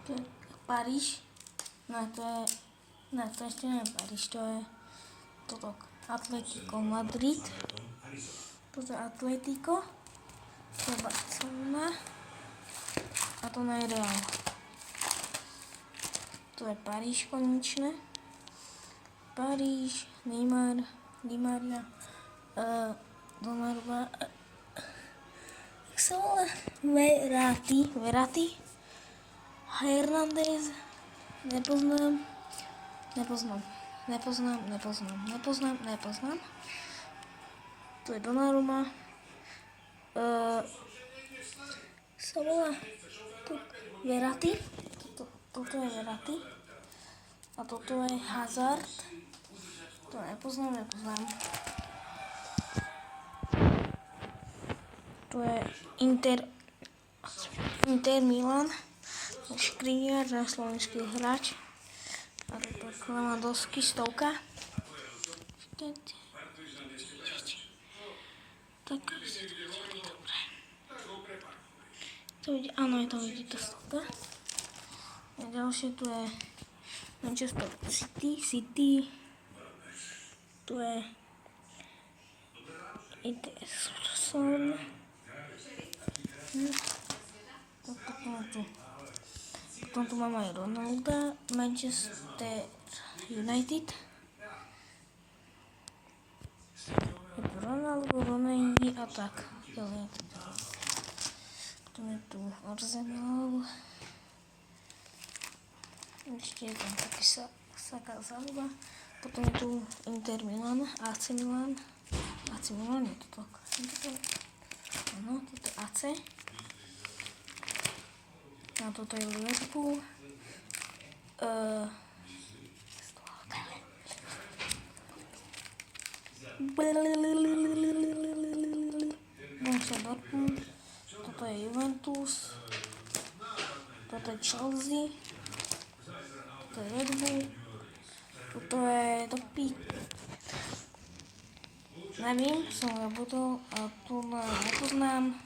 To je Paríž. Ne, to ještě ne Paríž, to je toto Atletico Madrid. Toto je Atletico. To je Barcelona. A to je Real. To je Paríž konečné. Paríž, Neymar, Di Maria, Donnarumma, jak se volá? Verratti, Hernandez, nepoznám. To je Donnarumma, se volá Verratti, toto je Verratti a toto je Hazard, to nepoznám. To je Inter Milan, Škriňar, na slovenský hráč. A to je Lewandowski, 100. Tak, dobre. To vidí, áno, je to vidíte 100. A ďalšie tu je Manchester City. Tu je Ederson. Potom tu máme aj Ronalda, Manchester United. Ronaldo a tak. Potom je tu Arsenal. Ešte je tam taký Saka Zalba. Potom je tu Inter Milan, AC Milan. AC Milan je to tak. Áno, toto je AC. A toto je Liverpool. Borussia Dortmund. Toto je Juventus. Toto je Chelsea. Toto je Red Bull. Toto je Topí. Nevím, som zabudol a tu nepoznám.